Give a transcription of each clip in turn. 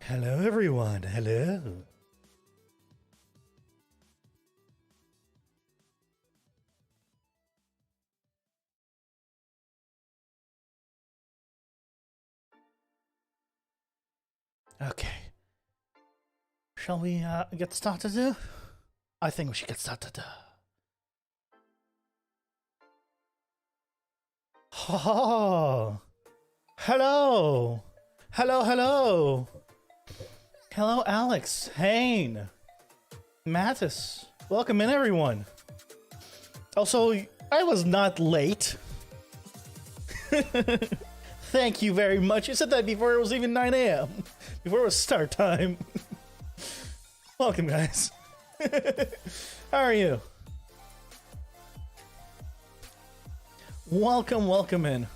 Hello, everyone. Hello. Okay. Shall we get started? I think we should get started. Oh, hello. Hello, hello. Hello, Alex, Hayne, Mattis. Welcome in, everyone. Also, I was not late. Thank you very much. You said that before it was even 9 a.m. Before it was start time. Welcome, guys. How are you? Welcome, welcome in.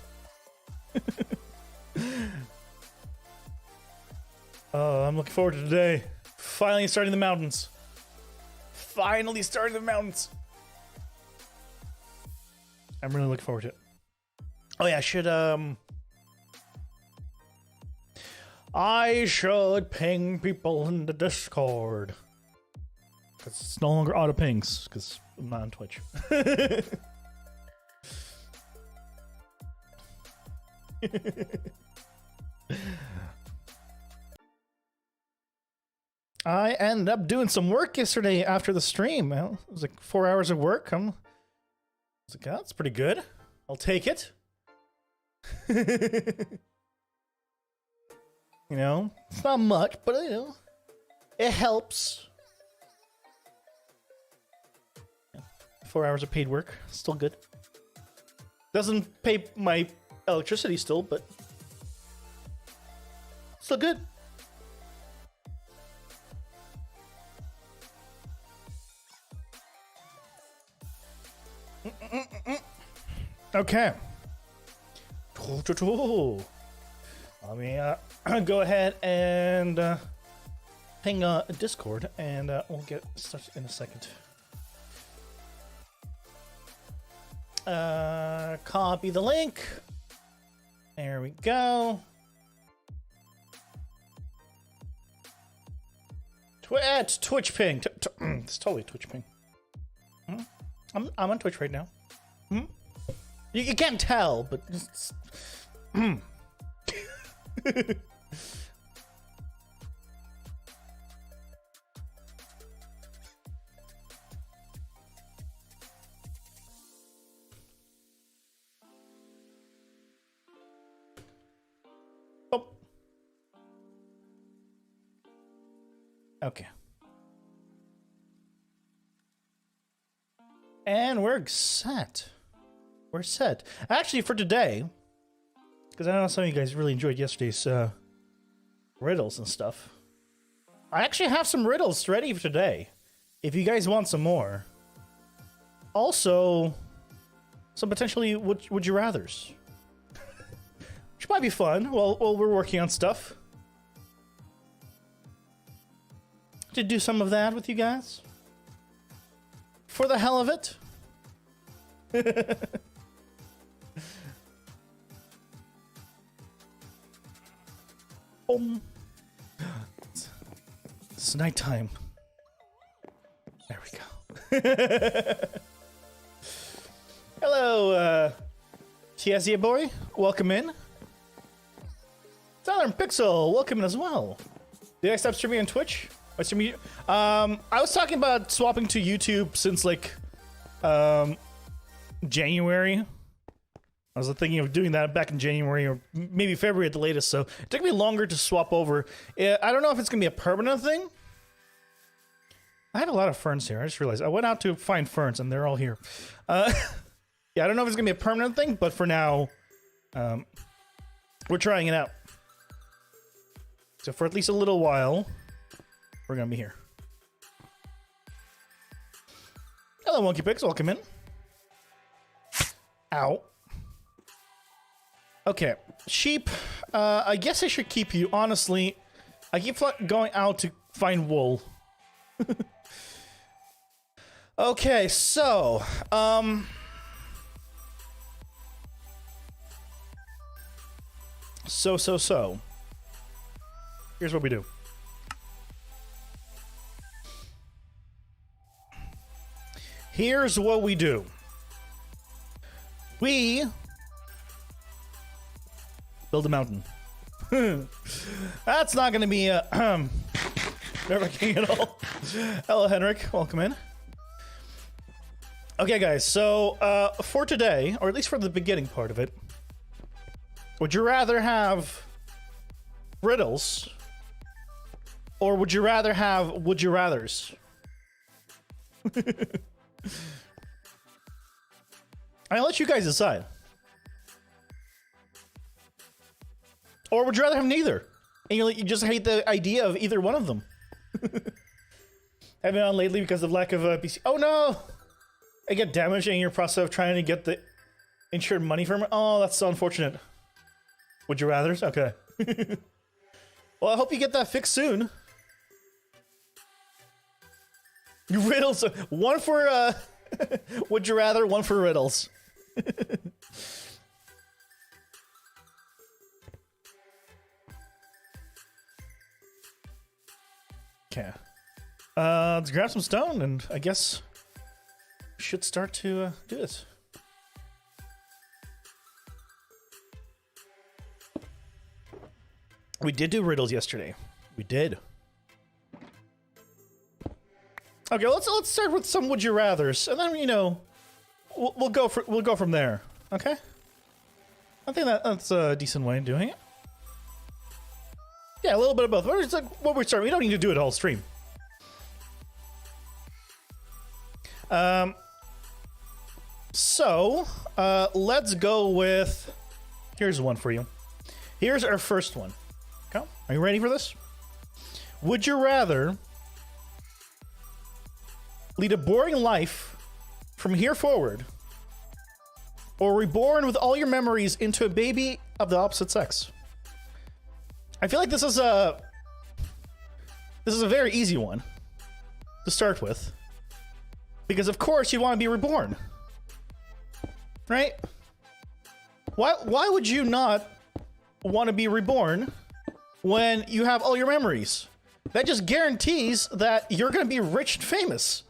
Oh, I'm looking forward to today. Finally starting the mountains. Finally starting the mountains. I'm really looking forward to it. Oh yeah, I should ping people in the Discord. Because it's no longer auto pings, because I'm not on Twitch. I ended up doing some work yesterday after the stream. Well, it was like 4 hours of work. I was like, oh, that's pretty good. I'll take it. You know, it's not much, but you know, it helps. 4 hours of paid work, still good. Doesn't pay my electricity still, but still good. Okay. Let me go ahead and ping Discord, and we'll get started in a second. Copy the link. There we go. It's Twitch ping. It's totally Twitch ping. I'm on Twitch right now. You can't tell, but just... Oh. Okay. And we're set. We're set. Actually, for today, because I know some of you guys really enjoyed yesterday's riddles and stuff. I actually have some riddles ready for today, if you guys want some more. Also, some potentially would you rathers, which might be fun while we're working on stuff. To do some of that with you guys, for the hell of it. It's nighttime. There we go. Hello, Tiasia boy. Welcome in. Tyler and Pixel, welcome in as well. Did I stop streaming on Twitch? I was talking about swapping to YouTube since like January. I was thinking of doing that back in January or maybe February at the latest, so it took me longer to swap over. I don't know if it's going to be a permanent thing. I had a lot of ferns here. I just realized I went out to find ferns and they're all here. Yeah, I don't know if it's going to be a permanent thing, but for now, we're trying it out. So for at least a little while, we're going to be here. Hello, Monkey Pix. Welcome in. Ow. Okay, sheep. I guess I should keep you. Honestly, I keep going out to find wool. Okay, so here's what we do. Here's what we do. We build a mountain. That's not going to be nerve-wracking at all. Hello, Henrik. Welcome in. Okay, guys. So for today, or at least for the beginning part of it, would you rather have riddles, or would you rather have would you rathers? I'll let you guys decide. Or would you rather have neither? And you just hate the idea of either one of them? Haven't been on lately because of lack of PC. Oh no! I get damaged in your process of trying to get the insured money from it. Oh, that's so unfortunate. Would you rather? Okay. Well, I hope you get that fixed soon. Riddles. One for would you rather, one for riddles. Okay. Let's grab some stone and I guess should start to do this. We did do riddles yesterday. We did. Okay, let's start with some would you rathers, and then we'll go from there. Okay. I think that's a decent way of doing it. Yeah, a little bit of both. It's like what we're starting. We don't need to do it all stream. So let's go with. Here's one for you. Here's our first one. Okay, are you ready for this? Would you rather lead a boring life from here forward, or reborn with all your memories into a baby of the opposite sex? I feel like this is a very easy one to start with, because of course you want to be reborn, right? Why would you not want to be reborn when you have all your memories? That just guarantees that you're going to be rich and famous.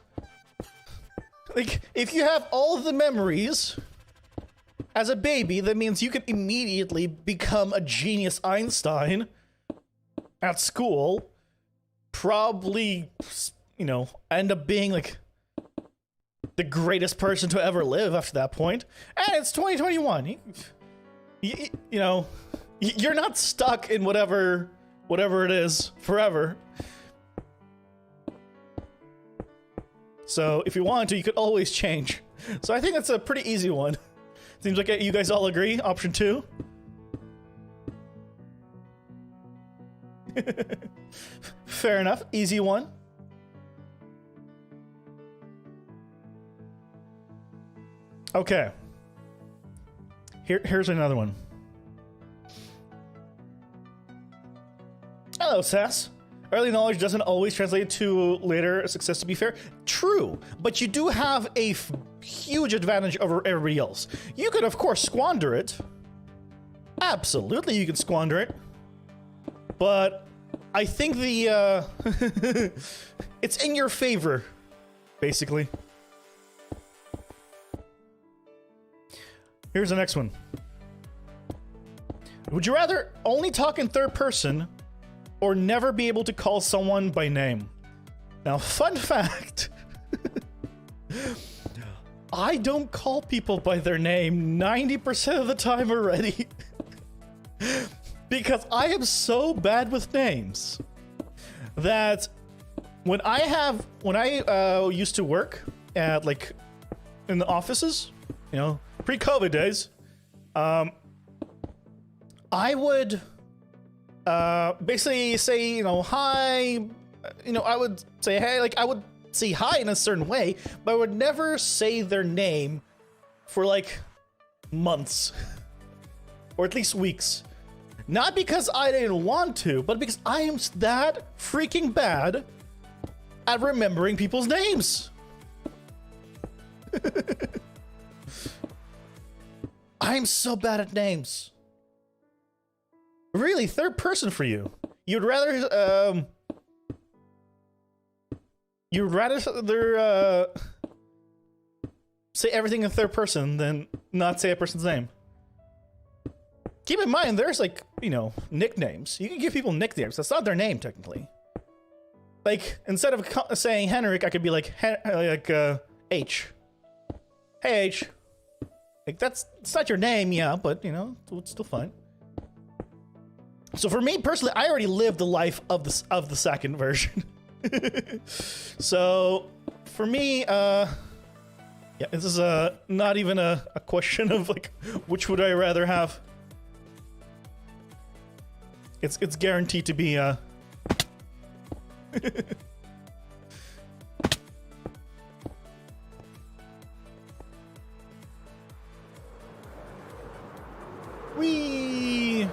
Like, if you have all of the memories as a baby, that means you can immediately become a genius Einstein at school. Probably, end up being like the greatest person to ever live after that point. And it's 2021. You're not stuck in whatever it is forever. So if you wanted to, you could always change. So I think that's a pretty easy one. Seems like you guys all agree. Option 2. Fair enough. Easy one. Okay. Here's another one. Hello, Sass. Early knowledge doesn't always translate to later success, to be fair. True, but you do have a huge advantage over everybody else. You could, of course, squander it. Absolutely, you can squander it. But I think it's in your favor, basically. Here's the next one. Would you rather only talk in third person or never be able to call someone by name? Now, fun fact. I don't call people by their name 90% of the time already. Because I am so bad with names that when I used to work at in the offices, pre-COVID days, I would basically say, hi, I would say, hey, I would say hi in a certain way, but I would never say their name for months or at least weeks. Not because I didn't want to, but because I am that freaking bad at remembering people's names. I'm so bad at names. Really, third person for you. You'd rather say everything in third person than not say a person's name. Keep in mind, there's like, you know, nicknames. You can give people nicknames. That's not their name, technically. Like, instead of saying Henrik, I could be like, H. Hey, H. Like, it's not your name, yeah, but, you know, it's still fine. So for me, personally, I already lived the life of the second version. So, for me, yeah, this is not even a question of, like, which would I rather have. It's guaranteed to be Whee!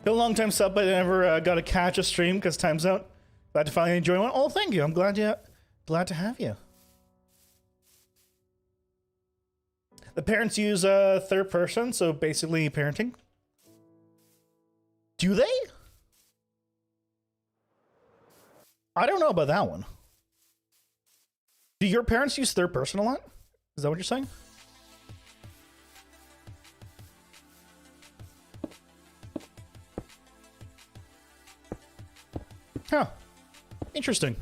Been a long time sub, but I never got to catch a stream because time's out. Glad to finally enjoy one. Oh, thank you. I'm glad to have you. The parents use third person, so basically parenting. Do they? I don't know about that one. Do your parents use third person a lot? Is that what you're saying? Huh. Interesting.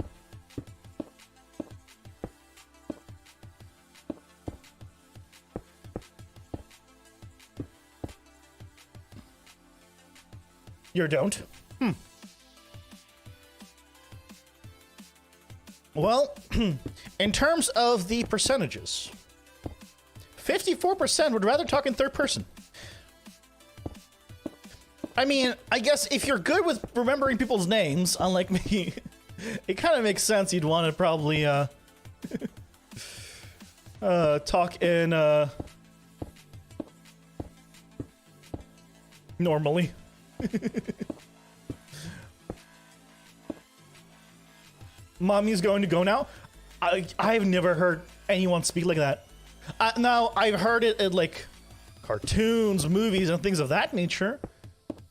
You don't? Well, in terms of the percentages, 54% would rather talk in third person. I mean, I guess if you're good with remembering people's names, unlike me, it kind of makes sense you'd want to probably talk in normally. Mommy's going to go now. I've never heard anyone speak like that. Now, I've heard it in like cartoons, movies, and things of that nature,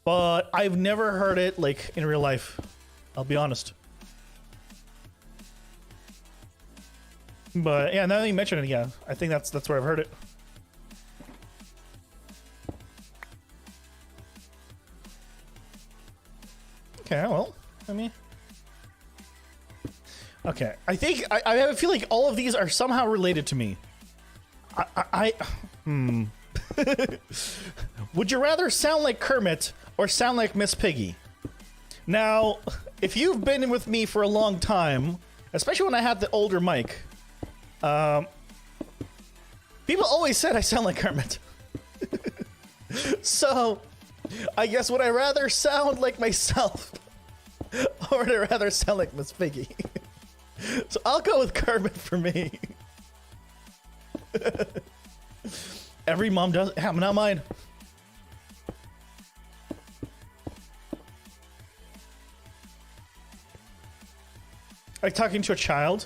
but I've never heard it like in real life. I'll be honest. But yeah, now that you mention it, yeah, I think that's where I've heard it. Okay, well, I mean, okay, I think I have a feeling all of these are somehow related to me. Would you rather sound like Kermit or sound like Miss Piggy? Now, if you've been with me for a long time, especially when I had the older mic, people always said I sound like Kermit. So, I guess would I rather sound like myself or would I rather sound like Miss Piggy? So I'll go with Kermit for me. Every mom does. Yeah, not mine. Like talking to a child.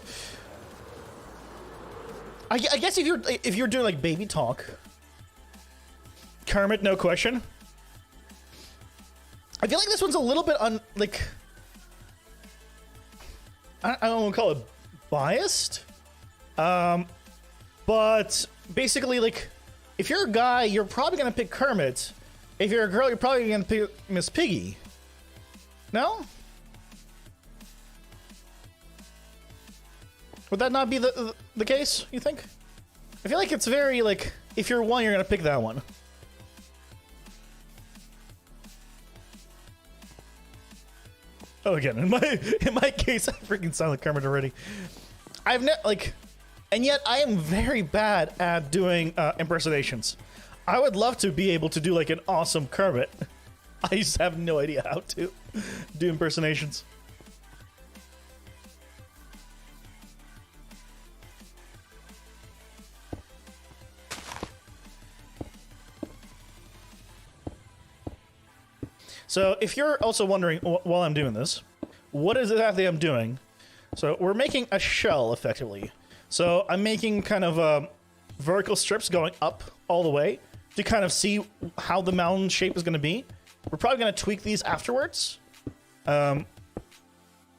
I guess if you're doing like baby talk, Kermit, no question. I feel like this one's a little bit like I don't want to call it biased, but basically, like, if you're a guy, you're probably gonna pick Kermit. If you're a girl, you're probably gonna pick Miss Piggy. No? Would that not be the case, you think? I feel like it's very, like, if you're one, you're gonna pick that one. Oh, again, in my case, I freaking sound like Kermit already. I've and yet I am very bad at doing impersonations. I would love to be able to do like an awesome Kermit. I just have no idea how to do impersonations. So if you're also wondering while I'm doing this, what is it exactly I'm doing? So we're making a shell effectively. So I'm making kind of vertical strips going up all the way to kind of see how the mountain shape is going to be. We're probably going to tweak these afterwards. But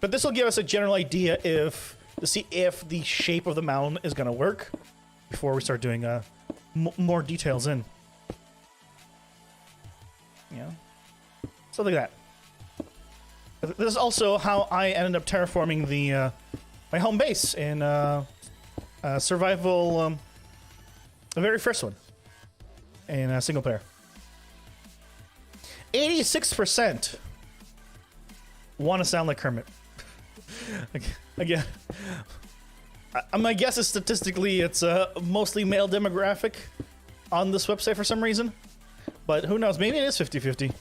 this will give us a general idea to see if the shape of the mountain is going to work before we start doing more details in. Yeah. Something like that. This is also how I ended up terraforming the my home base in survival, the very first one in single player. 86% want to sound like Kermit. Again, my guess is statistically it's a mostly male demographic on this website for some reason. But who knows? Maybe it is 50-50.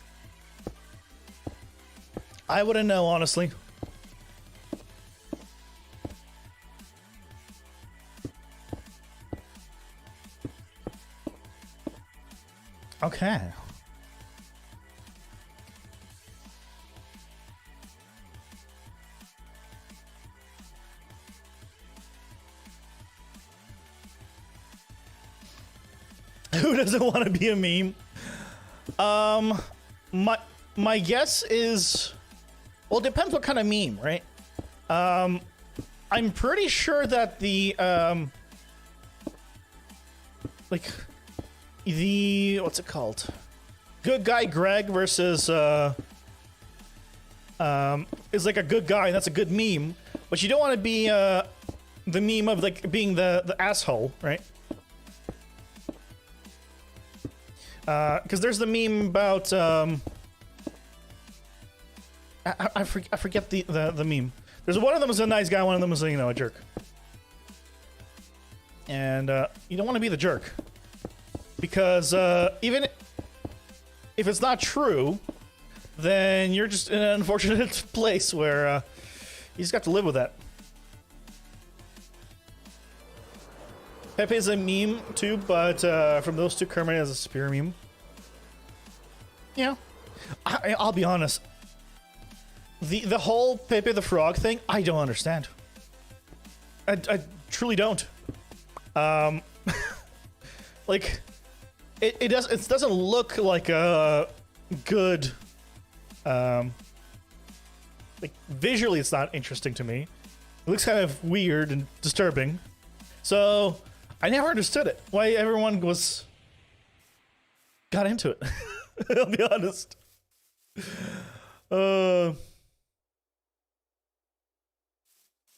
I wouldn't know, honestly. Okay. Who doesn't want to be a meme? My guess is, well, it depends what kind of meme, right? I'm pretty sure that the like the what's it called? Good guy Greg versus is like a good guy, and that's a good meme. But you don't want to be the meme of like being the asshole, right? Because there's the meme about I forget the meme. There's one of them is a nice guy, one of them is a jerk. And you don't want to be the jerk, because even if it's not true, then you're just in an unfortunate place where you just got to live with that. Pepe is a meme too, but from those two, Kermit is a superior meme. Yeah, I'll be honest. The whole Pepe the Frog thing, I don't understand. I truly don't. Like, it doesn't look like a good. Like visually, it's not interesting to me. It looks kind of weird and disturbing. So I never understood it. Why everyone got into it. I'll be honest.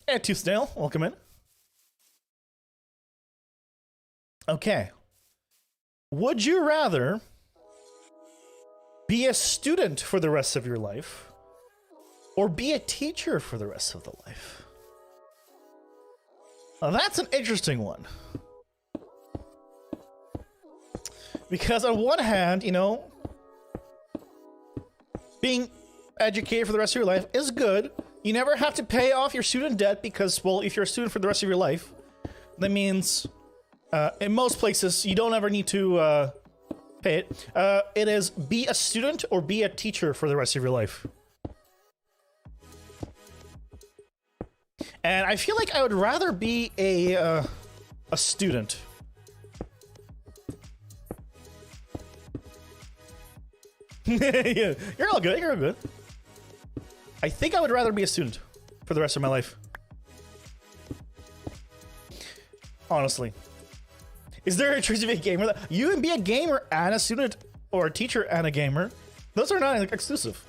Hey, Tooth Snail, welcome in. Okay. Would you rather be a student for the rest of your life or be a teacher for the rest of the life? Now, that's an interesting one. Because on one hand, being educated for the rest of your life is good. You never have to pay off your student debt because, well, if you're a student for the rest of your life, that means in most places you don't ever need to pay it. It is be a student or be a teacher for the rest of your life. And I feel like I would rather be a student. Yeah, you're all good. You're all good. I think I would rather be a student for the rest of my life. Honestly. Is there a choice to be a gamer? You can be a gamer and a student, or a teacher and a gamer. Those are not exclusive.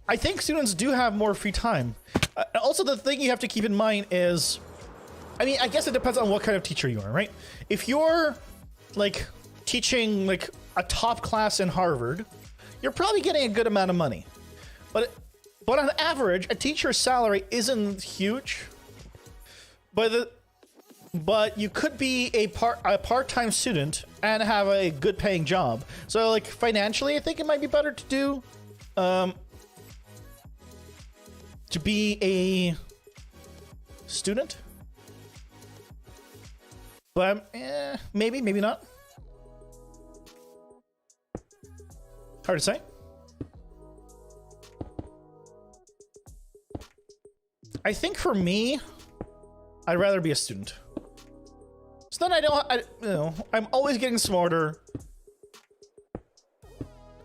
I think students do have more free time. Also, the thing you have to keep in mind is, I guess it depends on what kind of teacher you are, right? If you're, like, teaching, like, a top class in Harvard, you're probably getting a good amount of money. But on average, a teacher's salary isn't huge. But you could be a part-time student and have a good paying job. So, like, financially, I think it might be better to do to be a student. But maybe not. Hard to say. I think for me, I'd rather be a student. So then I'm always getting smarter.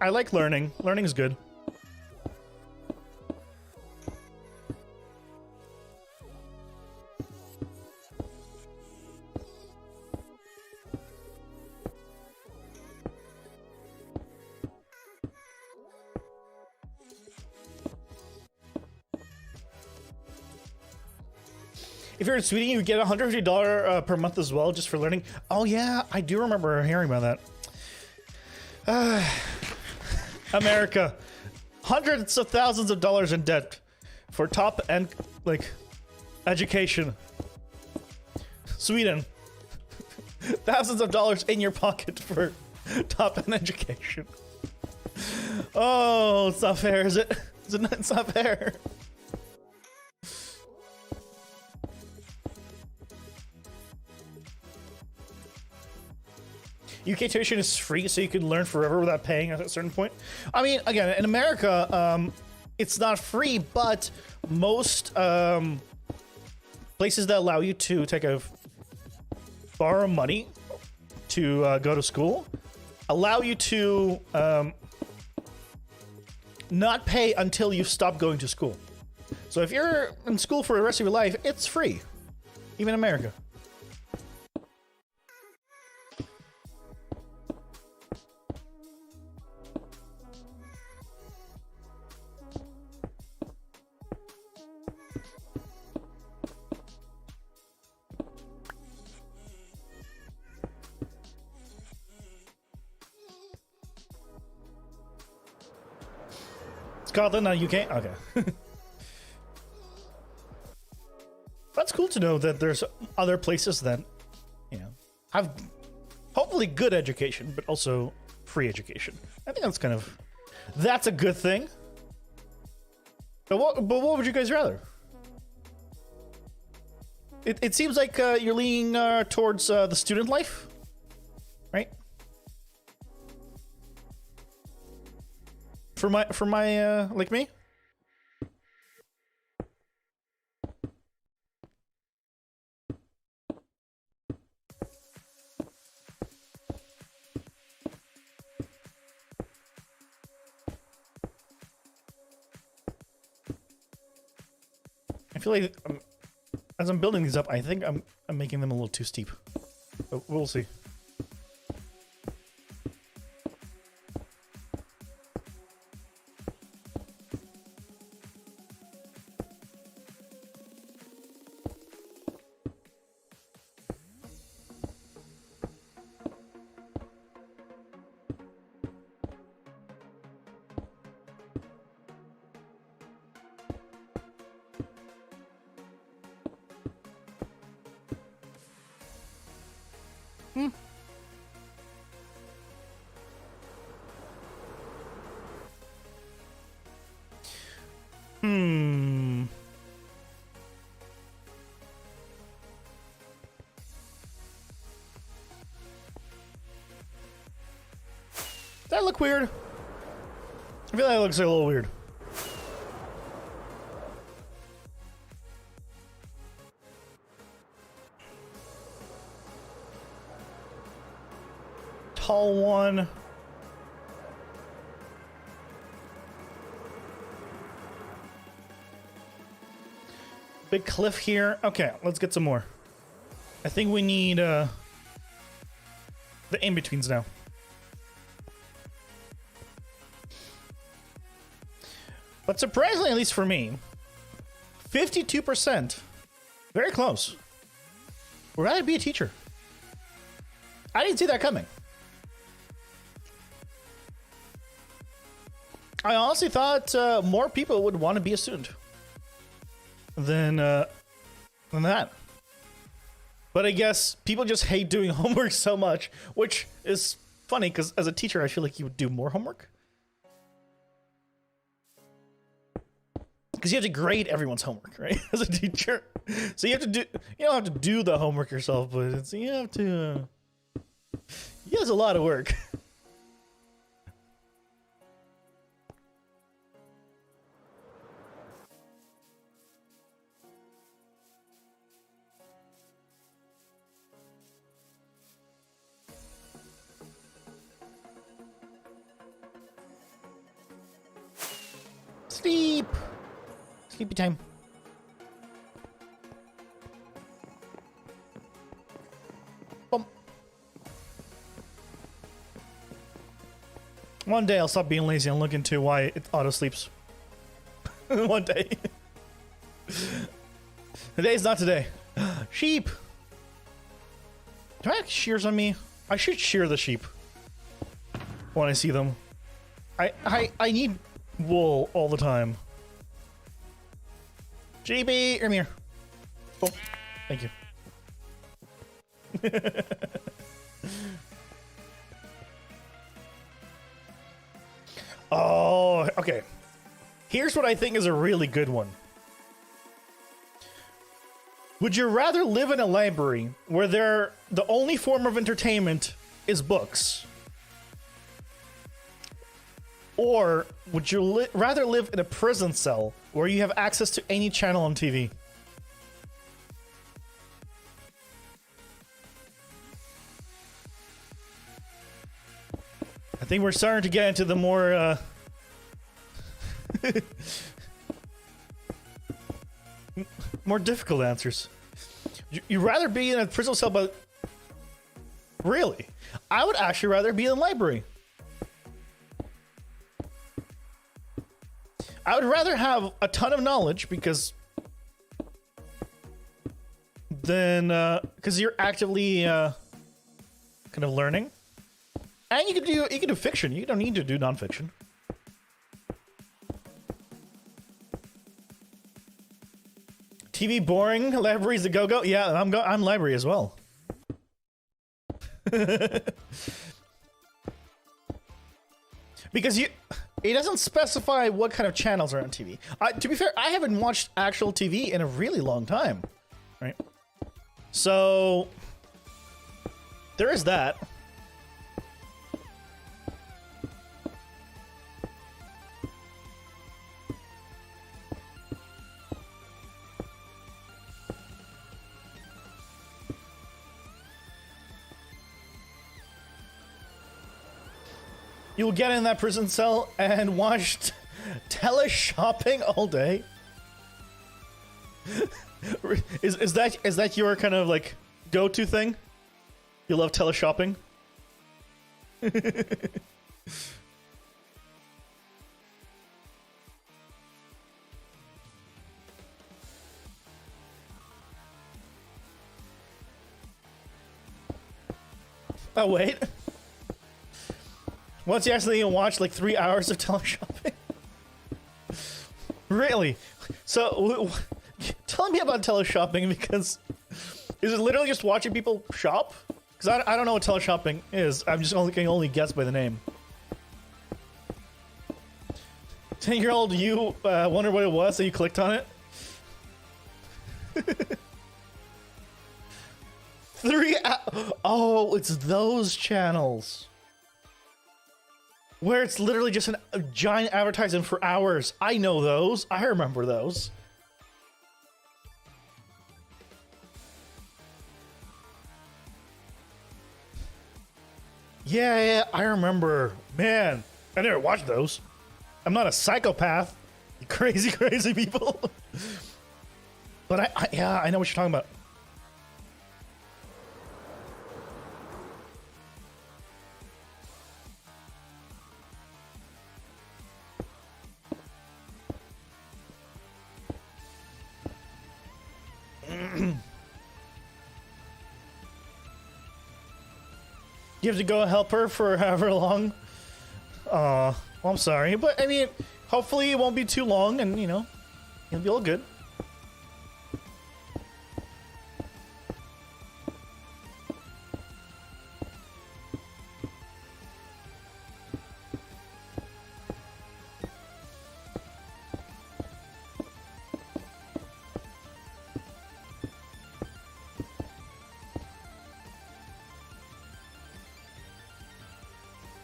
I like learning. Learning is good. If you're in Sweden, you get $150 per month as well, just for learning. Oh yeah, I do remember hearing about that. America, hundreds of thousands of dollars in debt for top end like education. Sweden, thousands of dollars in your pocket for top end education. Oh, it's not fair, is it? It's not fair. UK tuition is free, so you can learn forever without paying at a certain point. I mean, again, in America, it's not free, but most places that allow you to borrow money to go to school allow you to not pay until you stop going to school. So if you're in school for the rest of your life, it's free, even in America. Scotland, not UK? Okay. That's cool to know that there's other places that, you know, have hopefully good education, but also free education. I think that's a good thing. But what would you guys rather? It seems like you're leaning towards the student life, right? For my like me? I feel like as I'm building these up, I think I'm making them a little too steep. But we'll see. Does that look weird? I feel like it looks a little weird. Tall one. Big cliff here. Okay, let's get some more. I think we need the in-betweens now. But surprisingly, at least for me, 52%. Very close. We're gonna be a teacher. I didn't see that coming. I honestly thought more people would want to be a student than that. But I guess people just hate doing homework so much, which is funny because as a teacher, I feel like you would do more homework. Because you have to grade everyone's homework, right? As a teacher. So you have to do, you don't have to do the homework yourself, but it's, you have to, yeah, it's a lot of work. Sleep. Sleepy time. Boom. One day I'll stop being lazy and look into why it auto sleeps. One day. Today's not today. Sheep. Do I have shears on me? I should shear the sheep when I see them. I need wool all the time. GB, come here. Oh, thank you. Oh, okay. Here's what I think is a really good one. Would you rather live in a library where the only form of entertainment is books? Or would you rather live in a prison cell where you have access to any channel on TV? I think we're starting to get into the more more difficult answers. You'd rather be in a prison cell, but really, I would actually rather be in a library. I would rather have a ton of knowledge because you're actively kind of learning, and you can do fiction. You don't need to do nonfiction. TV boring, libraries the go-go. Yeah, I'm library as well. Because it doesn't specify what kind of channels are on TV. To be fair, I haven't watched actual TV in a really long time, right? So there is that. You'll get in that prison cell and watch teleshopping all day. Is that your kind of like go-to thing? You love teleshopping? Oh wait. Once you actually watch like 3 hours of teleshopping? Really? So, tell me about teleshopping, because is it literally just watching people shop? Because I don't know what teleshopping is. I'm just can only guess by the name. 10-year-old you wondered what it was, so you clicked on it? Oh, it's those channels. Where it's literally just a giant advertisement for hours. I know those. I remember those. Yeah, I remember. Man, I never watched those. I'm not a psychopath. You crazy, crazy people. But I know what you're talking about. You have to go help her for however long? Well, I'm sorry, but I mean, hopefully it won't be too long, and you know, it'll be all good.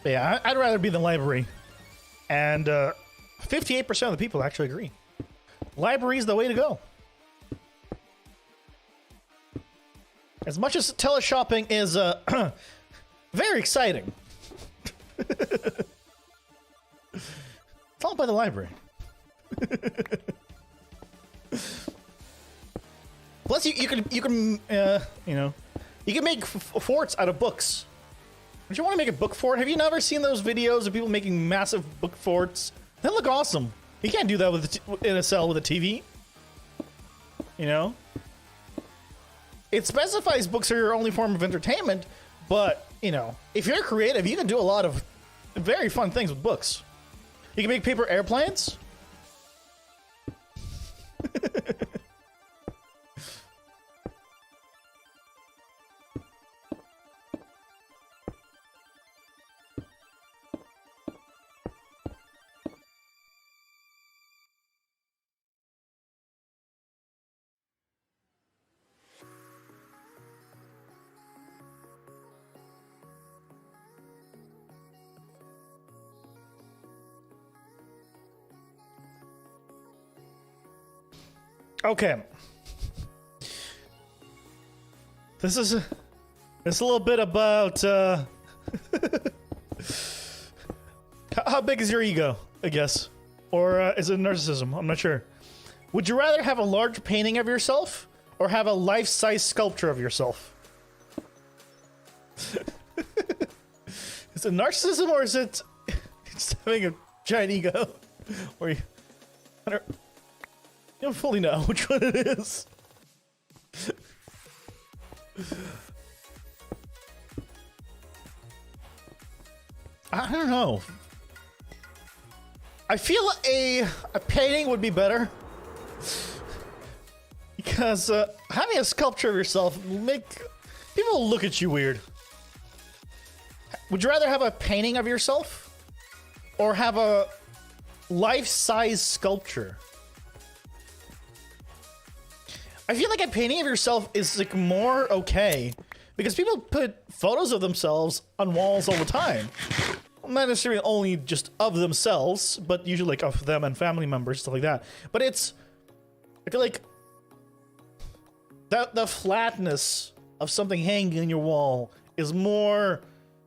But yeah, I'd rather be in the library. And 58% of the people actually agree. Library is the way to go. As much as teleshopping is very exciting. It's all by the library. Plus, you can you know, you can make forts out of books. Don't you want to make a book fort? Have you never seen those videos of people making massive book forts? They look awesome. You can't do that with in a cell with a TV. You know, it specifies books are your only form of entertainment, but you know, if you're creative, you can do a lot of very fun things with books. You can make paper airplanes. Okay. This is a little bit about how big is your ego, I guess, or is it narcissism? I'm not sure. Would you rather have a large painting of yourself or have a life-size sculpture of yourself? Is it narcissism or is it just having a giant ego? Or you, I don't fully know which one it is. I don't know. I feel a painting would be better because having a sculpture of yourself will make people look at you weird. Would you rather have a painting of yourself or have a life-size sculpture? I feel like a painting of yourself is like more okay because people put photos of themselves on walls all the time. Not necessarily only just of themselves, but usually like of them and family members, stuff like that. But it's, I feel like the flatness of something hanging on your wall is more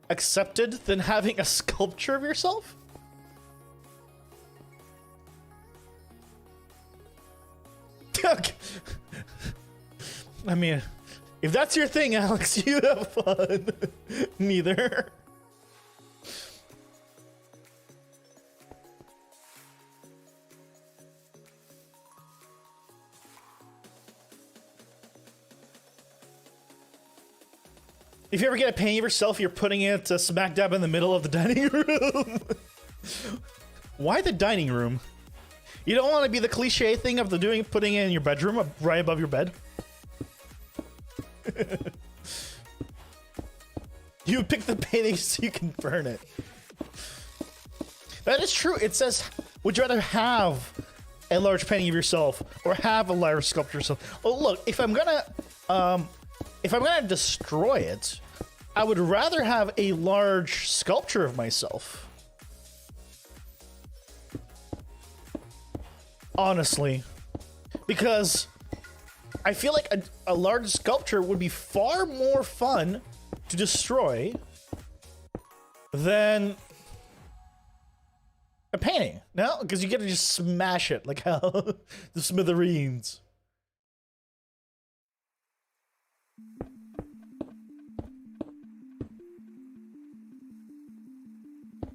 accepted than having a sculpture of yourself. I mean, if that's your thing, Alex, you have fun. Neither. If you ever get a painting of yourself, you're putting it smack dab in the middle of the dining room. Why the dining room? You don't want to be the cliche thing of putting it in your bedroom, right above your bed. You pick the painting so you can burn it. That is true. It says, would you rather have a large painting of yourself or have a large sculpture of yourself? Oh, look, if I'm gonna destroy it, I would rather have a large sculpture of myself. Honestly, because I feel like a large sculpture would be far more fun to destroy than a painting. No, because you get to just smash it like how the smithereens.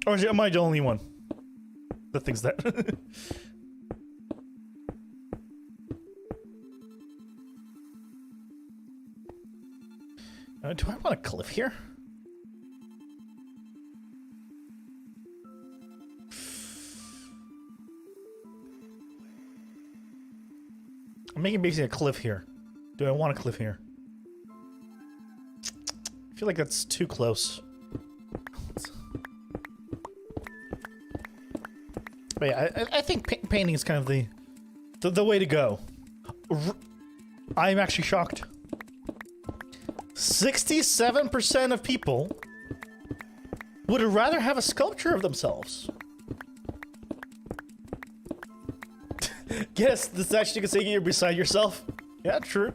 Or am I the only one that thinks that? Do I want a cliff here? I'm making basically a cliff here. Do I want a cliff here? I feel like that's too close. But yeah, I think painting is kind of the way to go. I'm actually shocked. 67% of people would rather have a sculpture of themselves. Yes, this actually can say you're beside yourself. Yeah, true.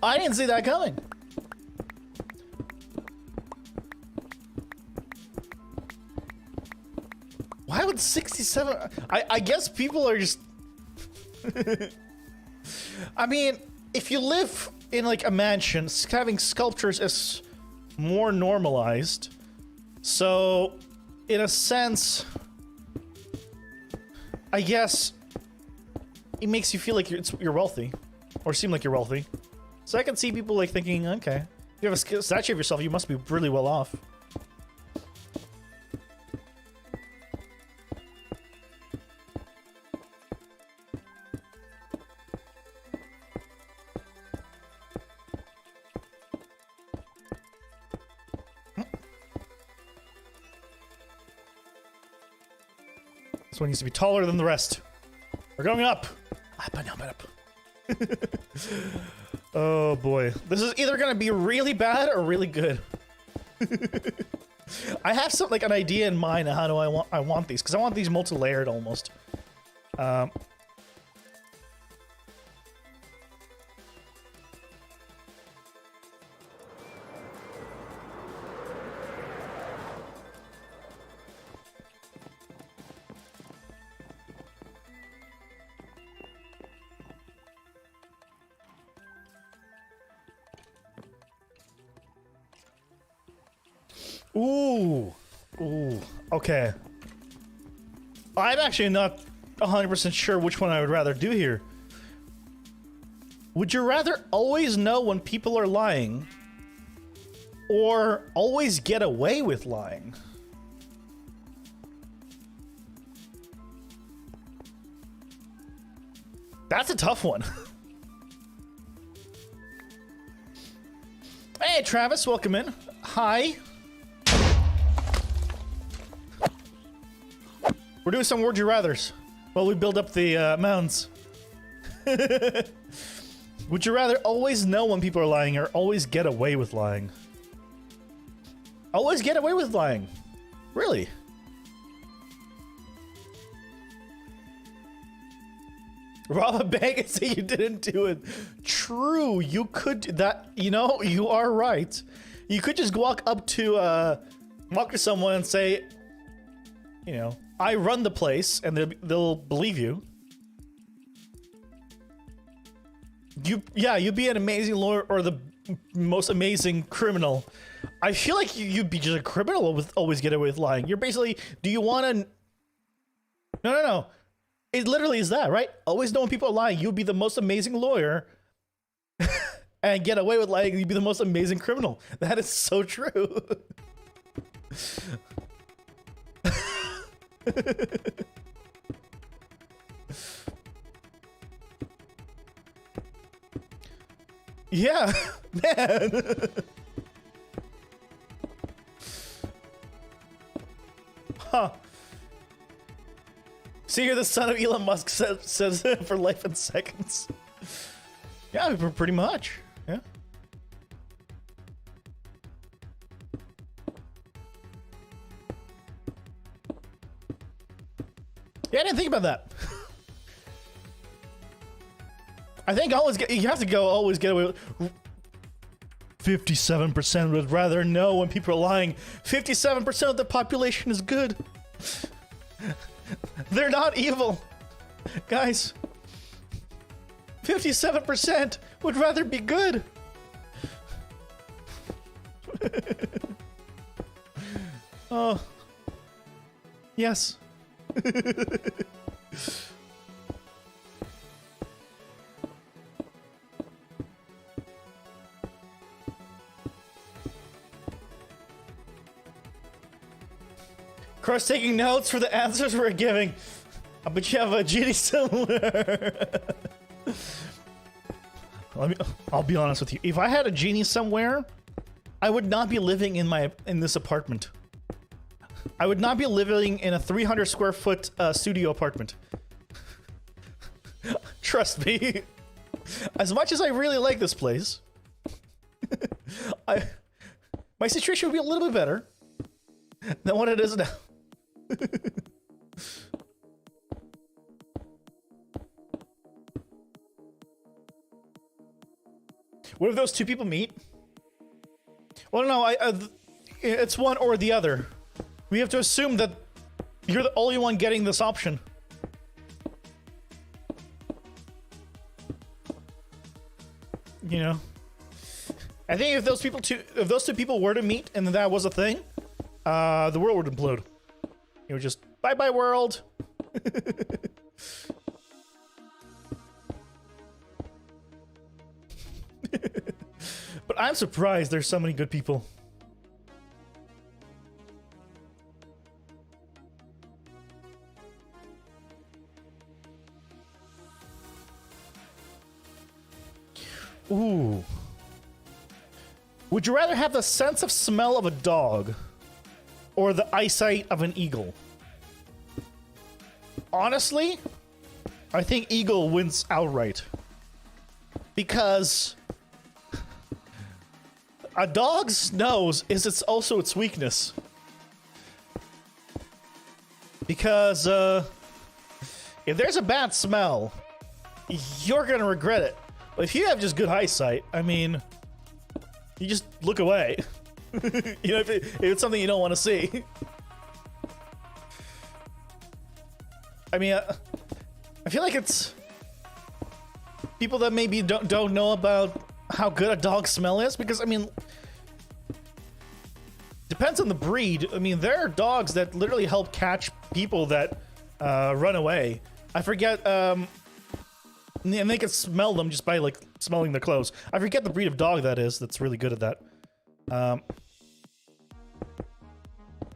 I didn't see that coming. Why would 67? I guess people are just. I mean, if you live in like a mansion, having sculptures is more normalized. So, in a sense, I guess it makes you feel like you're wealthy, or seem like you're wealthy. So I can see people like thinking, okay, if you have a statue of yourself, you must be really well off. This one needs to be taller than the rest. We're going up. Up. Oh boy. This is either gonna be really bad or really good. I have some like an idea in mind of how do I want these, because I want these multi-layered almost. Ooh. Okay. I'm actually not 100% sure which one I would rather do here. Would you rather always know when people are lying, or always get away with lying? That's a tough one. Hey, Travis, welcome in. Hi. We're doing some Would You Rathers while we build up the mounds. Would you rather always know when people are lying or always get away with lying? Always get away with lying. Really? Rob a bank and say you didn't do it. True, you could do that. You know, you are right. You could just walk up to someone and say, you know, I run the place, and they'll believe you. You'd be an amazing lawyer or the most amazing criminal. I feel like you'd be just a criminal with always get away with lying. You're basically, do you want to? No. It literally is that, right? Always know when people are lying. You'd be the most amazing lawyer, and get away with lying. You'd be the most amazing criminal. That is so true. Yeah, man. Huh. See, you're the son of Elon Musk says for life in seconds. Yeah, pretty much. Yeah. Yeah, I didn't think about that. I think you have to go always get away with. 57% would rather know when people are lying. 57% of the population is good. They're not evil. Guys, 57% would rather be good. Oh. Yes. Cross taking notes for the answers we're giving. I bet you have a genie somewhere. I'll be honest with you. If I had a genie somewhere, I would not be living in this apartment. I would not be living in a 300 square foot studio apartment. Trust me. As much as I really like this place, my situation would be a little bit better than what it is now. What if those two people meet? Well, no, it's one or the other. We have to assume that You're the only one getting this option. You know, I think if those two people were to meet and that was a thing, the world would implode. It would just bye bye world. But I'm surprised there's so many good people. Ooh. Would you rather have the sense of smell of a dog or the eyesight of an eagle? Honestly, I think eagle wins outright. Because a dog's nose is also its weakness. Because if there's a bad smell, you're gonna regret it. But if you have just good eyesight, I mean, you just look away. You know, if it's something you don't want to see. I mean, I feel like it's people that maybe don't know about how good a dog's smell is, because I mean, depends on the breed. I mean, there are dogs that literally help catch people that run away. I forget, and they can smell them just by like smelling their clothes. I forget the breed of dog that is that's really good at that.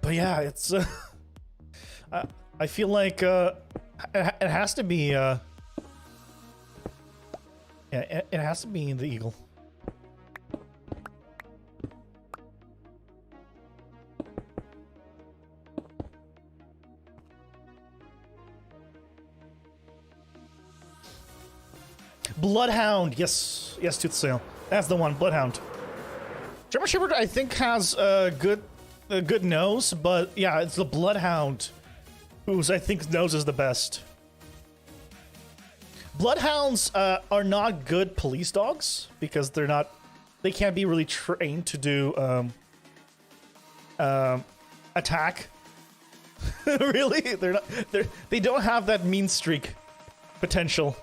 But yeah, it's I feel like it has to be yeah, it has to be the eagle. Bloodhound, yes, Tooth Sale. That's the one, Bloodhound. German Shepherd, I think, has a good nose, but yeah, it's the Bloodhound whose I think nose is the best. Bloodhounds are not good police dogs because they can't be really trained to do attack. Really, they don't have that mean streak potential.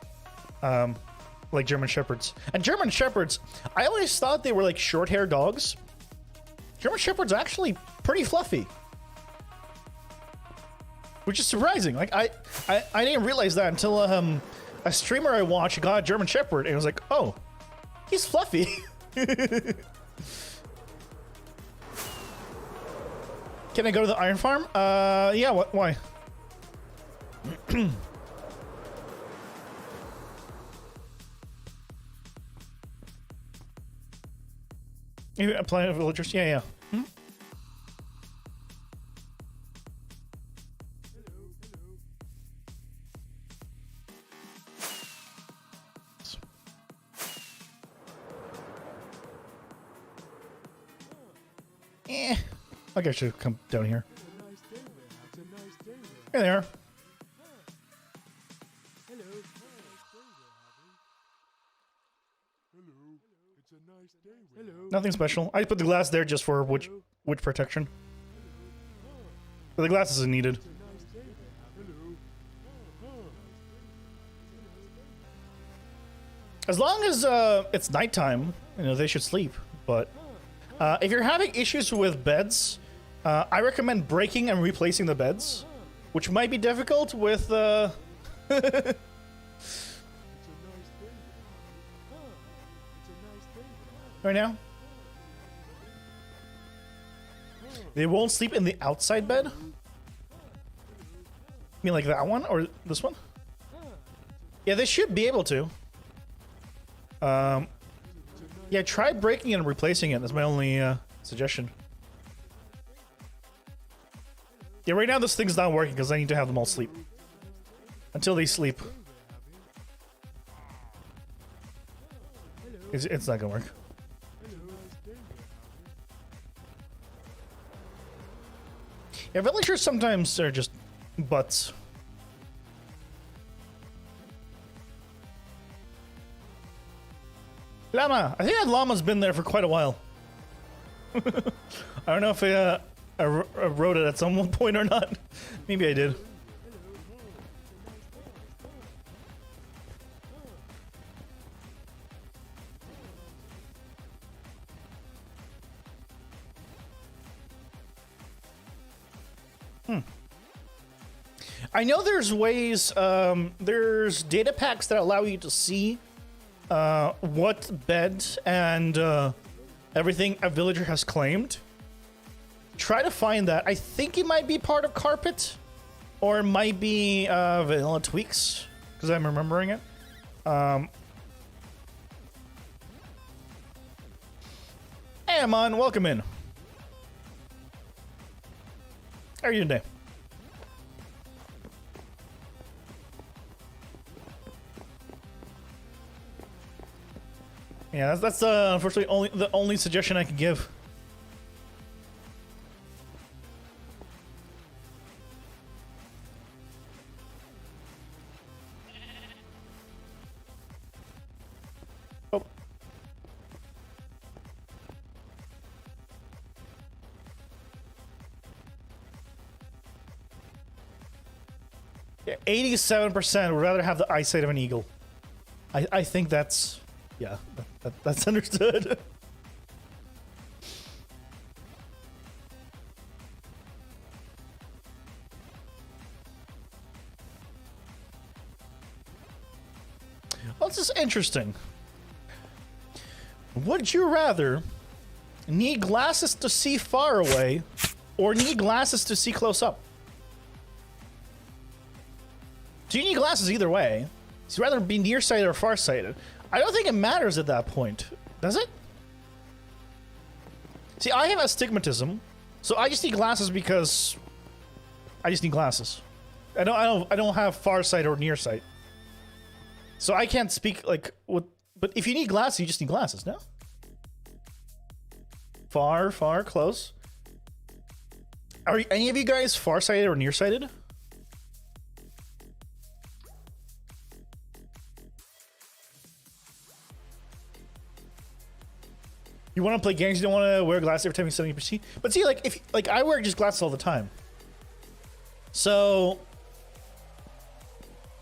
Like German Shepherds. And German Shepherds, I always thought they were like short-haired dogs. German Shepherds are actually pretty fluffy. Which is surprising. Like, I didn't realize that until a streamer I watched got a German Shepherd, and I was like, oh, he's fluffy. Can I go to the Iron Farm? Yeah, why? Planet of Villagers? Yeah. Hmm? I guess I should come down here. Hey there. Nothing special. I put the glass there just for witch protection. But the glass isn't needed. As long as it's nighttime, you know, they should sleep. But if you're having issues with beds, I recommend breaking and replacing the beds, which might be difficult with right now. They won't sleep in the outside bed? You mean like that one or this one? Yeah, they should be able to. Yeah, try breaking it and replacing it. That's my only suggestion. Yeah, right now this thing's not working because I need to have them all sleep. Until they sleep. It's not gonna work. Yeah, villagers sometimes are just butts. Llama! I think that llama's been there for quite a while. I don't know if I wrote it at some point or not. Maybe I did. I know there's ways, there's data packs that allow you to see what bed and everything a villager has claimed. Try to find that. I think it might be part of Carpet, or it might be Vanilla Tweaks, because I'm remembering it. Hey, Amon, welcome in. How are you today? Yeah, that's unfortunately the only suggestion I can give. Oh. Yeah, 87% would rather have the eyesight of an eagle. I think that's, yeah, that's understood. Well, this is interesting. Would you rather need glasses to see far away or need glasses to see close up? So you need glasses either way. So you'd rather be nearsighted or farsighted. I don't think it matters at that point, does it? See, I have astigmatism, so I just need glasses because I just need glasses. I don't have farsight or nearsight. So I can't speak like what. But if you need glasses, you just need glasses, no? Far, close. Are any of you guys farsighted or nearsighted? You want to play games, you don't want to wear glasses every time you 70%. But see, like I wear just glasses all the time. So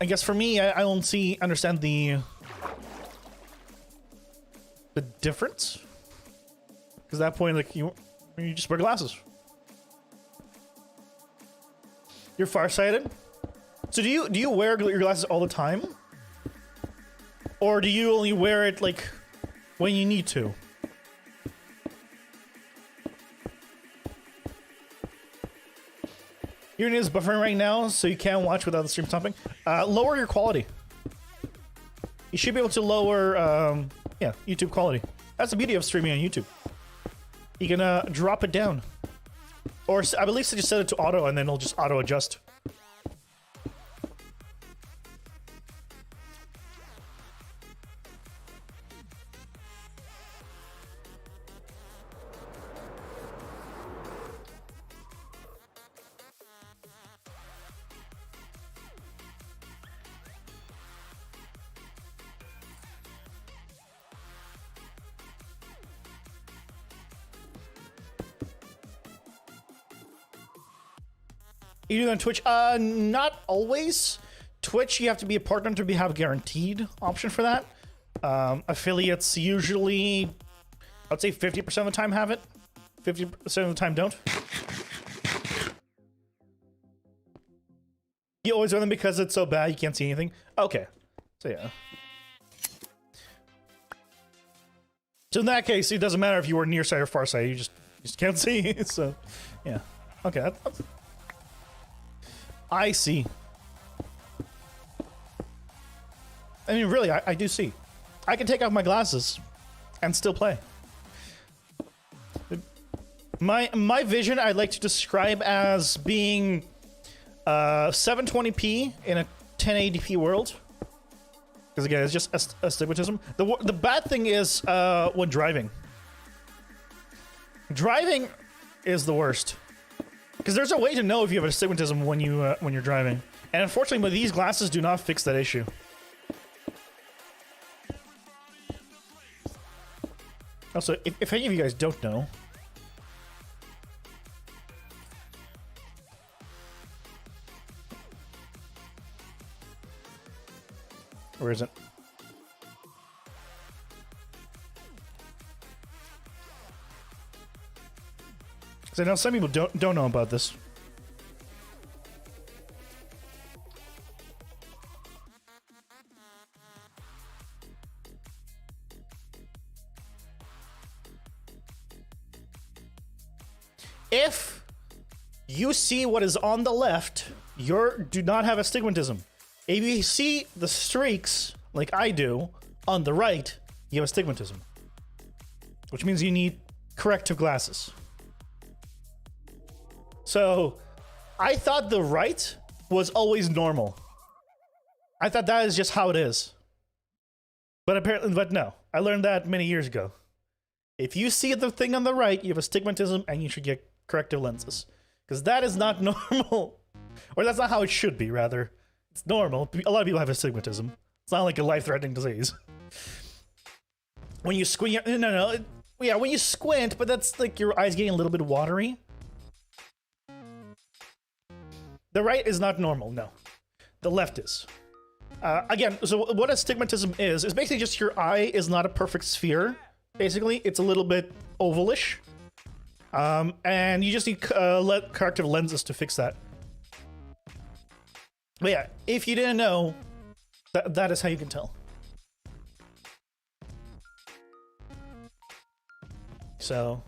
I guess for me, I don't understand the difference. Because at that point, like you just wear glasses. You're farsighted. So do you wear your glasses all the time? Or do you only wear it like when you need to? Your internet is buffering right now, so you can't watch without the stream stopping. Lower your quality. You should be able to lower, yeah, YouTube quality. That's the beauty of streaming on YouTube. You can drop it down. Or I believe so just set it to auto, and then it'll just auto adjust. You do that on Twitch? Not always. Twitch, you have to be a partner to have a guaranteed option for that. Affiliates usually, I'd say 50% of the time have it. 50% of the time don't. You always run them because it's so bad you can't see anything? Okay. So yeah. So in that case, it doesn't matter if you were nearsighted or farsighted, you just can't see. So, yeah. Okay, that's... I see. I mean, really, I do see. I can take off my glasses and still play. My vision, I'd like to describe as being 720p in a 1080p world. Because again, it's just astigmatism. The bad thing is when driving. Driving is the worst. Because there's a way to know if you have astigmatism when you're driving, and unfortunately, these glasses do not fix that issue. Also, if any of you guys don't know, Or is it? Because I know some people don't know about this. If you see what is on the left, you do not have astigmatism. If you see the streaks, like I do, on the right, you have astigmatism. Which means you need corrective glasses. So, I thought the right was always normal. I thought that is just how it is. But no, I learned that many years ago. If you see the thing on the right, you have astigmatism and you should get corrective lenses. Because that is not normal. Or that's not how it should be, rather. It's normal. A lot of people have astigmatism. It's not like a life-threatening disease. When you squint, yeah, when you squint, but that's like your eyes getting a little bit watery. The right is not normal, no. The left is. Again, so what astigmatism is basically just your eye is not a perfect sphere. Basically, it's a little bit ovalish. And you just need corrective lenses to fix that. But yeah, if you didn't know, that is how you can tell. So...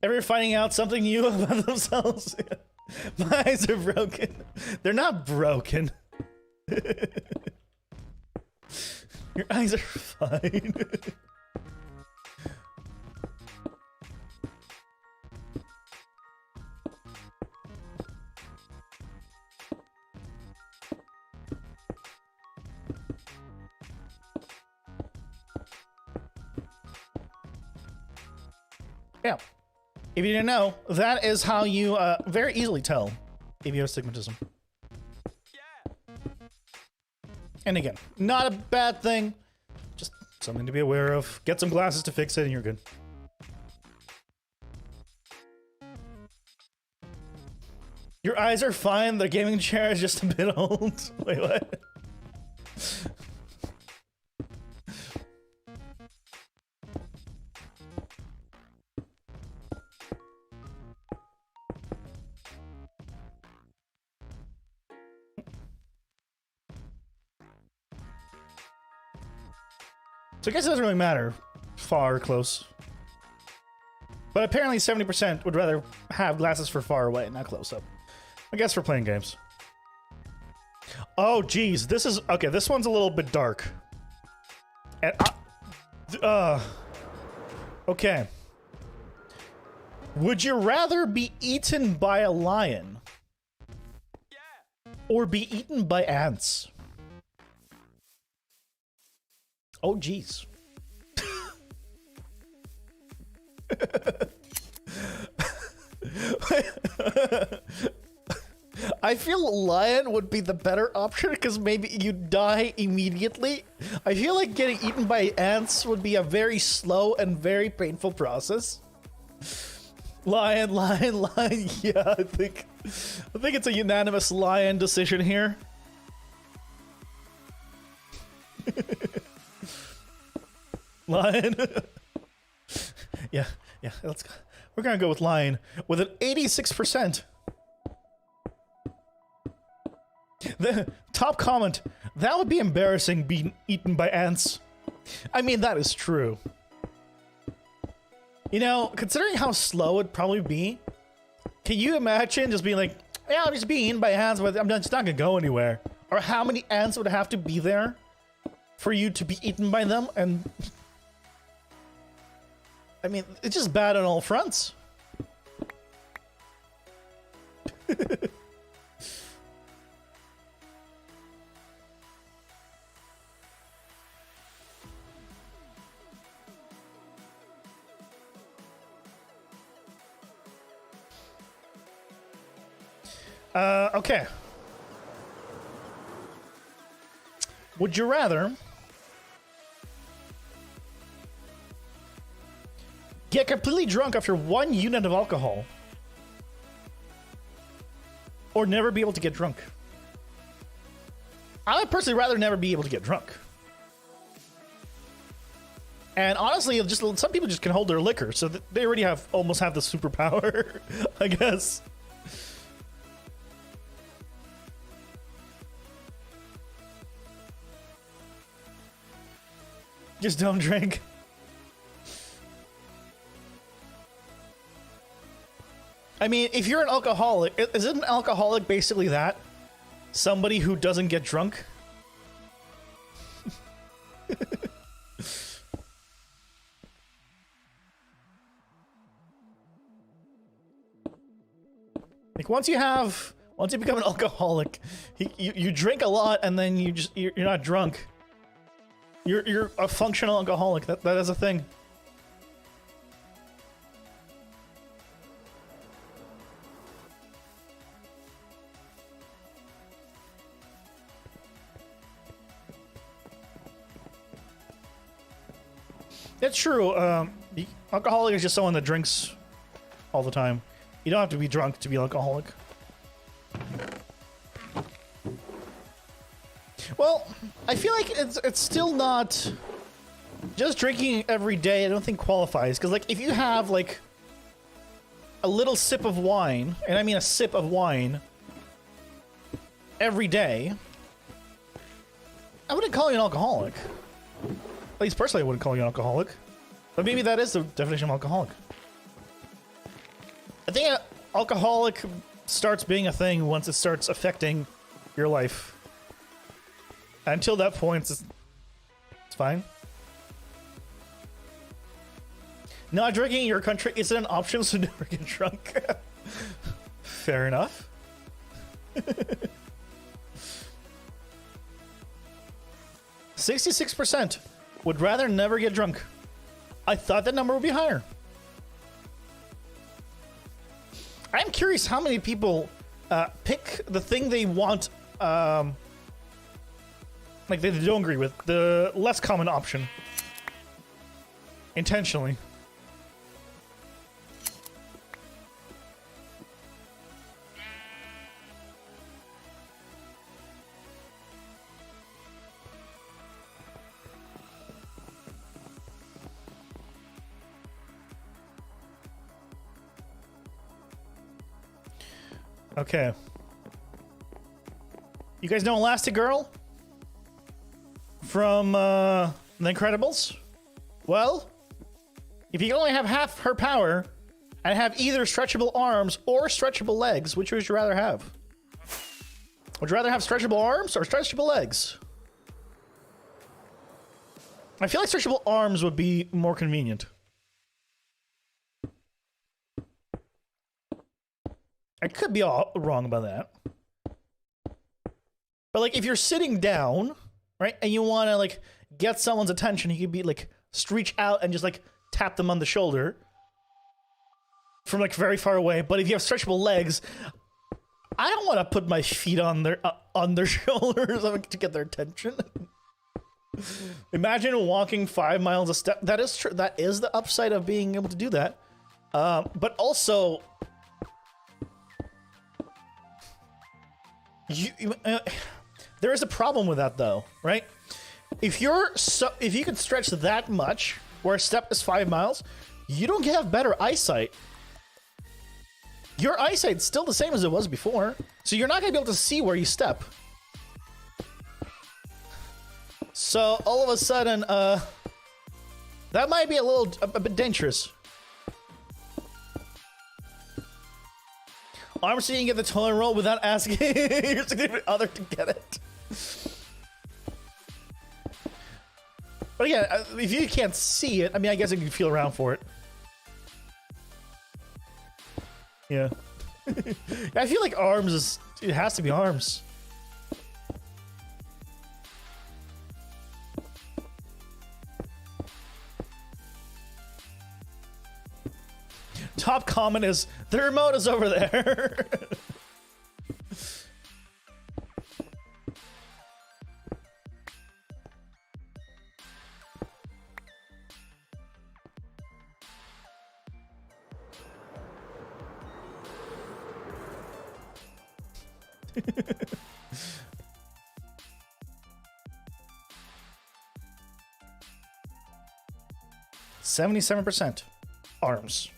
ever finding out something new about themselves? My eyes are broken. They're not broken. Your eyes are fine. Yeah. If you didn't know, that is how you very easily tell if you have astigmatism. Yeah. And again, not a bad thing, just something to be aware of. Get some glasses to fix it and you're good. Your eyes are fine, the gaming chair is just a bit old. Wait, what? So I guess it doesn't really matter, far or close. But apparently 70% would rather have glasses for far away, not close up. I guess for playing games. Oh, geez, this is... okay, this one's a little bit dark. And okay. Would you rather be eaten by a lion? Or be eaten by ants? Oh, geez. I feel lion would be the better option because maybe you die immediately. I feel like getting eaten by ants would be a very slow and very painful process. Lion. Yeah, I think it's a unanimous lion decision here. Lion. yeah, let's go. We're gonna go with lion with an 86%. The top comment, that would be embarrassing being eaten by ants. I mean, that is true. You know, considering how slow it'd probably be, can you imagine just being like, yeah, I'm just being eaten by ants, but I'm just not gonna go anywhere? Or how many ants would have to be there for you to be eaten by them? And I mean, it's just bad on all fronts. Okay. Would you rather get completely drunk after 1 unit of alcohol, or never be able to get drunk. I would personally rather never be able to get drunk. And honestly, just some people just can hold their liquor, so they already almost have the superpower, I guess. Just don't drink. I mean, if you're an alcoholic, isn't an alcoholic basically that? Somebody who doesn't get drunk? Like once you become an alcoholic, you drink a lot and then you're not drunk. You're a functional alcoholic. That is a thing. It's true. The alcoholic is just someone that drinks all the time. You don't have to be drunk to be alcoholic. Well, I feel like it's still not just drinking every day. I don't think qualifies, because like if you have like a little sip of wine, and I mean a sip of wine every day, I wouldn't call you an alcoholic. At least personally, I wouldn't call you an alcoholic. But maybe that is the definition of alcoholic. I think alcoholic starts being a thing once it starts affecting your life. Until that point, it's fine. Not drinking in your country isn't an option, so never get drunk. Fair enough. 66% would rather never get drunk. I thought that number would be higher. I'm curious how many people pick the thing they want, like they don't agree with, the less common option. Intentionally. Okay. You guys know Elastigirl? From The Incredibles? Well, if you only have half her power and have either stretchable arms or stretchable legs, which would you rather have? Would you rather have stretchable arms or stretchable legs? I feel like stretchable arms would be more convenient. I could be all wrong about that. But like if you're sitting down, right, and you want to like get someone's attention, you could be like reach out and just like tap them on the shoulder from like very far away. But if you have stretchable legs, I don't want to put my feet on their shoulders to get their attention. Imagine walking 5 miles a step. That is true. That is the upside of being able to do that. But also, there is a problem with that, though, right? If you can stretch that much, where a step is 5 miles, you don't have better eyesight. Your eyesight's still the same as it was before, so you're not gonna be able to see where you step. So all of a sudden, that might be a bit dangerous. Arm so you can get the toilet roll without asking your significant other to get it. But again, if you can't see it, I mean, I guess you can feel around for it. Yeah. I feel like arms it has to be arms. Top comment is, the remote is over there. %77 arms.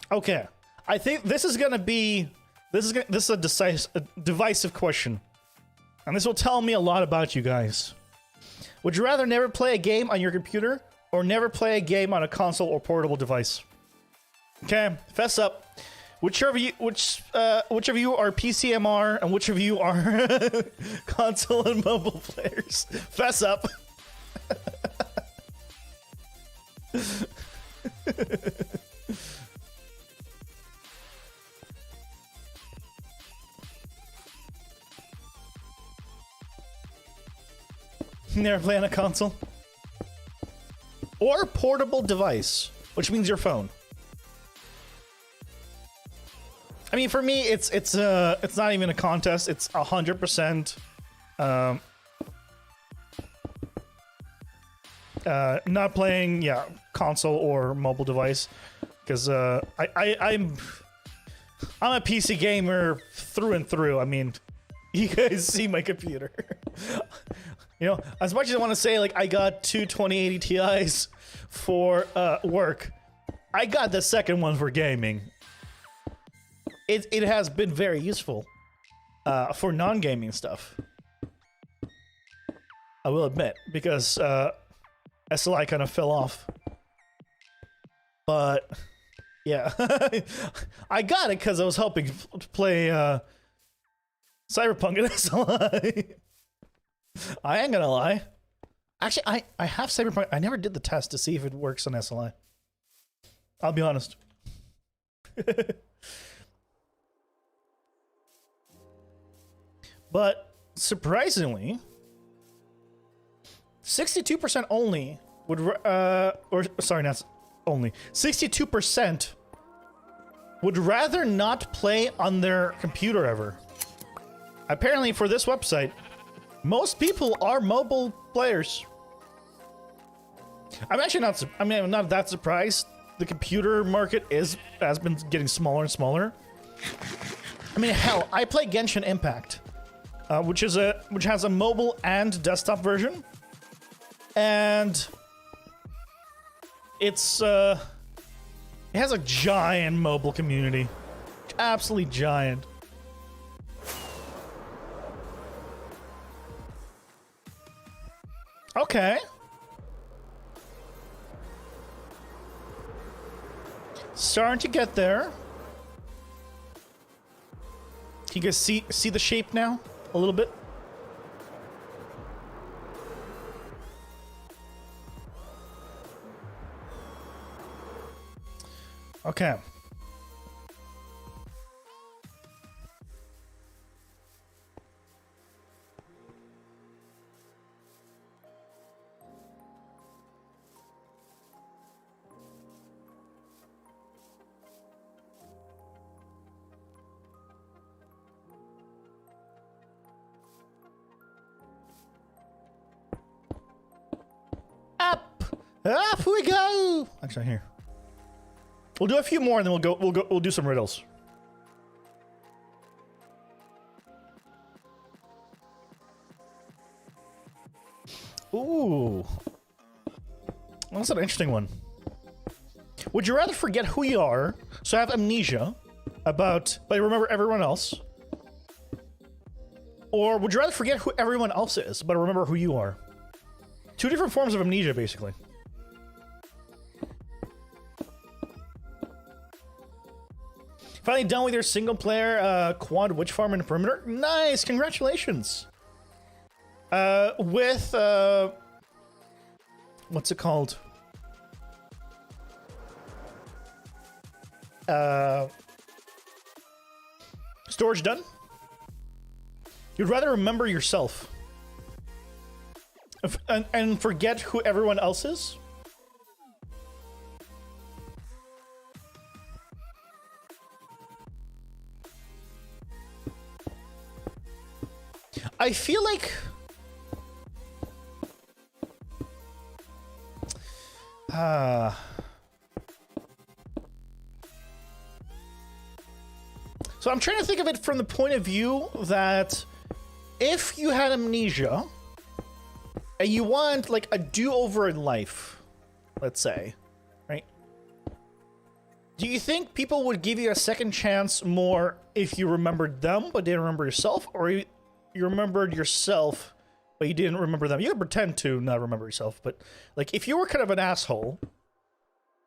Okay, I think this is gonna be this is a divisive question, and this will tell me a lot about you guys. Would you rather never play a game on your computer or never play a game on a console or portable device? Okay, fess up. Which of you are PCMR and which of you are console and mobile players? Fess up. Never play on a console or portable device, which means your phone. I mean, for me, it's not even a contest. It's 100% not playing, console or mobile device, because I'm a PC gamer through and through. I mean, you guys see my computer. You know, as much as I want to say, like, I got two 2080 Ti's for work, I got the second one for gaming. It has been very useful for non-gaming stuff. I will admit, because SLI kind of fell off. But yeah, I got it because I was helping play Cyberpunk in SLI. I ain't gonna lie. Actually, I have Cyberpunk. I never did the test to see if it works on SLI. I'll be honest. But surprisingly, 62% only would, or sorry, not only, 62% would rather not play on their computer ever. Apparently, for this website, most people are mobile players. I'm actually not. I mean, I'm not that surprised. The computer market has been getting smaller and smaller. I mean, hell, I play Genshin Impact. Which has a mobile and desktop version, and it has a giant mobile community, absolutely giant. Okay, starting to get there. Can you guys see the shape now? A little bit. Okay. Up we go! Actually, here. We'll do a few more, and then we'll do some riddles. Ooh, that's an interesting one. Would you rather forget who you are, so have amnesia but remember everyone else, or would you rather forget who everyone else is, but remember who you are? Two different forms of amnesia, basically. Finally done with your single-player quad witch farm in the perimeter. Nice, congratulations. With what's it called? Storage done. You'd rather remember yourself and forget who everyone else is? I feel like So I'm trying to think of it from the point of view that if you had amnesia and you want like a do-over in life, let's say, right? Do you think people would give you a second chance more if you remembered them but didn't remember yourself, or you remembered yourself but you didn't remember them? You can pretend to not remember yourself, but like if you were kind of an asshole